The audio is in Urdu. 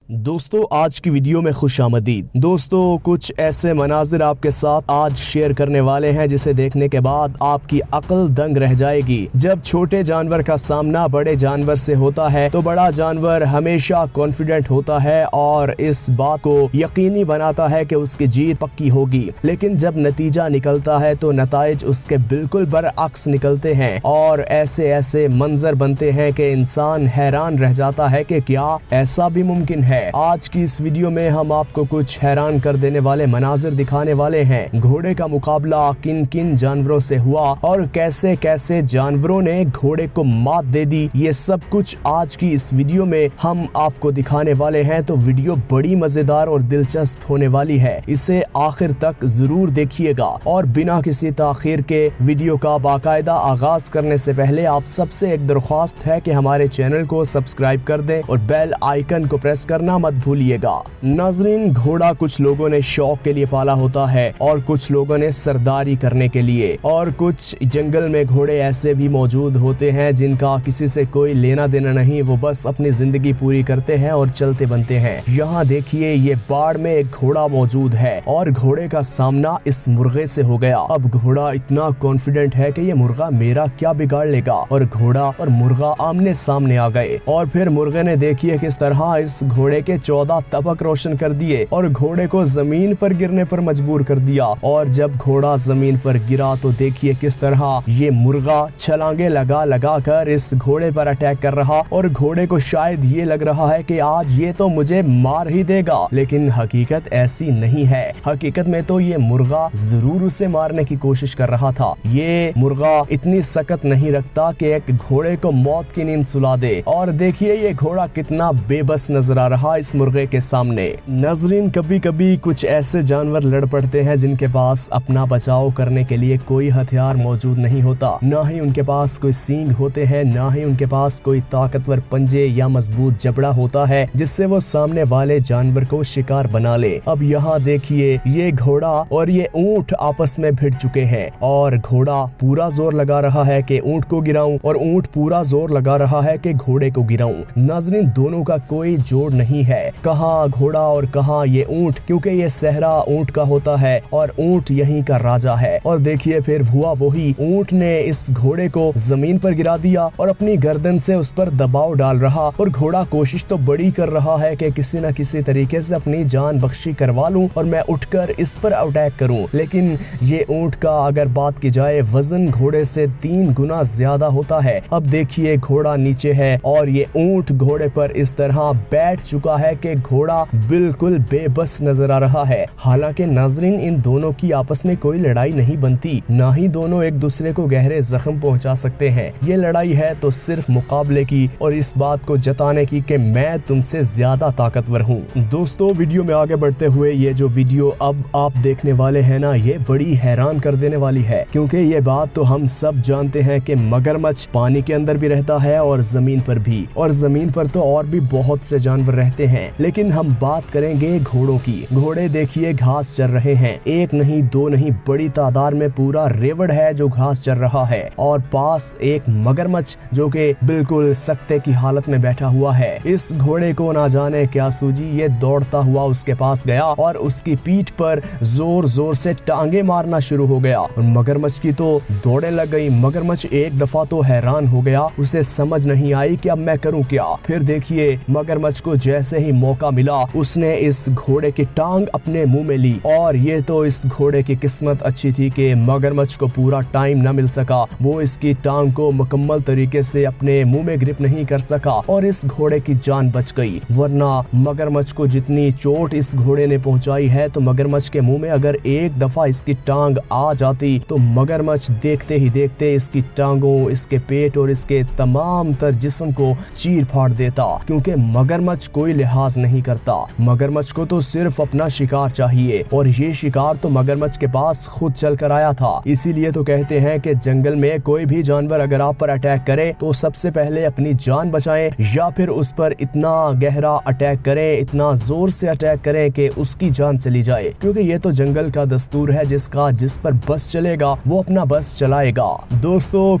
دوستو آج کی ویڈیو میں خوش آمدید۔ دوستو کچھ ایسے مناظر آپ کے ساتھ آج شیئر کرنے والے ہیں جسے دیکھنے کے بعد آپ کی عقل دنگ رہ جائے گی۔ جب چھوٹے جانور کا سامنا بڑے جانور سے ہوتا ہے تو بڑا جانور ہمیشہ کانفیڈنٹ ہوتا ہے اور اس بات کو یقینی بناتا ہے کہ اس کی جیت پکی ہوگی، لیکن جب نتیجہ نکلتا ہے تو نتائج اس کے بالکل برعکس نکلتے ہیں اور ایسے منظر بنتے ہیں کہ انسان حیران رہ جاتا ہے کہ کیا ایسا بھی ممکن ہے۔ آج کی اس ویڈیو میں ہم آپ کو کچھ حیران کر دینے والے مناظر دکھانے والے ہیں۔ گھوڑے کا مقابلہ کن کن جانوروں سے ہوا اور کیسے کیسے جانوروں نے گھوڑے کو مات دے دی، یہ سب کچھ آج کی اس ویڈیو میں ہم آپ کو دکھانے والے ہیں۔ تو ویڈیو بڑی مزیدار اور دلچسپ ہونے والی ہے، اسے آخر تک ضرور دیکھیے گا۔ اور بنا کسی تاخیر کے ویڈیو کا باقاعدہ آغاز کرنے سے پہلے آپ سب سے ایک درخواست ہے کہ ہمارے چینل کو سبسکرائب کر دیں اور بیل آئیکن کو پریس کرنا مت بھولیے گا۔ ناظرین، گھوڑا کچھ لوگوں نے شوق کے لیے پالا ہوتا ہے اور کچھ لوگوں نے سرداری کرنے کے لیے، اور کچھ جنگل میں گھوڑے ایسے بھی موجود ہوتے ہیں جن کا کسی سے کوئی لینا دینا نہیں، وہ بس اپنی زندگی پوری کرتے ہیں اور چلتے بنتے ہیں۔ یہاں دیکھیے، یہ باڑ میں ایک گھوڑا موجود ہے اور گھوڑے کا سامنا اس مرغے سے ہو گیا۔ اب گھوڑا اتنا کانفیڈنٹ ہے کہ یہ مرغا میرا کیا بگاڑ لے گا، اور گھوڑا اور مرغا آمنے سامنے آ گئے اور پھر مرغے نے دیکھیے کس طرح اس گھوڑے کے 14 طبق روشن کر دیے اور گھوڑے کو زمین پر گرنے پر مجبور کر دیا۔ اور جب گھوڑا زمین پر گرا تو دیکھیے کس طرح یہ مرغا چھلانگے لگا کر اس گھوڑے پر اٹیک کر رہا، اور گھوڑے کو شاید یہ لگ رہا ہے کہ آج یہ تو مجھے مار ہی دے گا، لیکن حقیقت ایسی نہیں ہے۔ حقیقت میں تو یہ مرغا ضرور اسے مارنے کی کوشش کر رہا تھا۔ یہ مرغا اتنی سکت نہیں رکھتا کہ ایک گھوڑے کو موت کی نیند سلا دے، اور دیکھیے یہ گھوڑا کتنا بے بس نظر آ رہا اس مرغے کے سامنے۔ ناظرین، کبھی کبھی کچھ ایسے جانور لڑ پڑتے ہیں جن کے پاس اپنا بچاؤ کرنے کے لیے کوئی ہتھیار موجود نہیں ہوتا، نہ ہی ان کے پاس کوئی سینگ ہوتے ہیں، نہ ہی ان کے پاس کوئی طاقتور پنجے یا مضبوط جبڑا ہوتا ہے جس سے وہ سامنے والے جانور کو شکار بنا لے۔ اب یہاں دیکھیے، یہ گھوڑا اور یہ اونٹ آپس میں بھڑ چکے ہیں، اور گھوڑا پورا زور لگا رہا ہے کہ اونٹ کو گراؤں اور اونٹ پورا زور لگا رہا ہے کہ گھوڑے کو گراؤں۔ ناظرین، دونوں کا کوئی جوڑ نہیں ہے، کہاں گھوڑا اور کہاں یہ اونٹ، کیونکہ یہ صحرا اونٹ کا ہوتا ہے اور اونٹ یہیں کا راجا ہے۔ اور دیکھیے پھر ہوا وہی، اونٹ نے اس گھوڑے کو زمین پر گرا دیا اور اپنی گردن سے اس پر دباؤ ڈال رہا، اور گھوڑا کوشش تو بڑی کر رہا ہے کہ کسی نہ کسی طریقے سے اپنی جان بخشی کروا لوں اور میں اٹھ کر اس پر اٹیک کروں، لیکن یہ اونٹ کا اگر بات کی جائے وزن گھوڑے سے 3 گنا زیادہ ہوتا ہے۔ اب دیکھیے گھوڑا نیچے ہے اور یہ اونٹ گھوڑے پر اس طرح بیٹھ چکا ہے کہ گھوڑا بالکل بے بس نظر آ رہا ہے۔ حالانکہ ناظرین، ان دونوں کی آپس میں کوئی لڑائی نہیں بنتی، نہ ہی دونوں ایک دوسرے کو گہرے زخم پہنچا سکتے ہیں۔ یہ لڑائی ہے تو صرف مقابلے کی اور اس بات کو جتانے کی کہ میں تم سے زیادہ طاقتور ہوں۔ دوستو، ویڈیو میں آگے بڑھتے ہوئے یہ جو ویڈیو اب آپ دیکھنے والے ہیں نا، یہ بڑی حیران کر دینے والی ہے، کیونکہ یہ بات تو ہم سب جانتے ہیں کہ مگرمچھ پانی کے اندر بھی رہتا ہے اور زمین پر بھی، اور زمین پر تو اور بھی بہت سے جانور رہتے ہیں، لیکن ہم بات کریں گے گھوڑوں کی۔ گھوڑے دیکھیے گھاس چر رہے ہیں، ایک نہیں دو نہیں، بڑی تعداد میں پورا ریوڑ ہے جو گھاس چر رہا ہے، اور پاس ایک مگرمچھ جو کہ بالکل سکتے کی حالت میں بیٹھا ہوا ہے۔ اس گھوڑے کو نہ جانے کیا سوجی، یہ دوڑتا ہوا اس کے پاس گیا اور اس کی پیٹھ پر زور زور سے ٹانگیں مارنا شروع ہو گیا، اور مگرمچھ کی تو دوڑیں لگ گئی۔ مگرمچھ ایک دفعہ تو حیران ہو گیا، اسے سمجھ نہیں آئی کہ اب میں کروں کیا۔ پھر دیکھیے مگرمچھ کو جیسے ہی موقع ملا اس نے اس گھوڑے کی ٹانگ اپنے منہ میں لی، اور یہ تو اس گھوڑے کی قسمت اچھی تھی کہ مگرمچھ کو پورا ٹائم نہ مل سکا، وہ اس کی ٹانگ کو مکمل طریقے سے اپنے منہ میں گرپ نہیں کر سکا اور اس گھوڑے کی جان بچ گئی، ورنہ مگرمچھ کو جتنی چوٹ اس گھوڑے نے پہنچائی ہے تو مگرمچھ کے منہ میں اگر ایک دفعہ اس کی ٹانگ آ جاتی تو مگرمچھ دیکھتے ہی دیکھتے اس کی ٹانگوں، اس کے پیٹ اور اس کے تمام تر جسم کو چیر پھاڑ دیتا، کیونکہ مگرمچھ کوئی لحاظ نہیں کرتا۔ مگرمچھ کو تو صرف اپنا شکار چاہیے، اور یہ شکار تو مگرمچھ کے پاس خود چل کر آیا تھا۔ اسی لیے تو کہتے ہیں کہ جنگل میں کوئی بھی جانور اگر آپ پر اٹیک کرے تو سب سے پہلے اپنی جان بچائیں، یا پھر اس پر اتنا گہرا اٹیک کریں، اتنا زور سے اٹیک کریں کہ اس کی جان چلی جائے، کیونکہ یہ تو جنگل کا دستور ہے، جس پر بس چلے گا وہ اپنا بس چلائے گا۔ دوستو،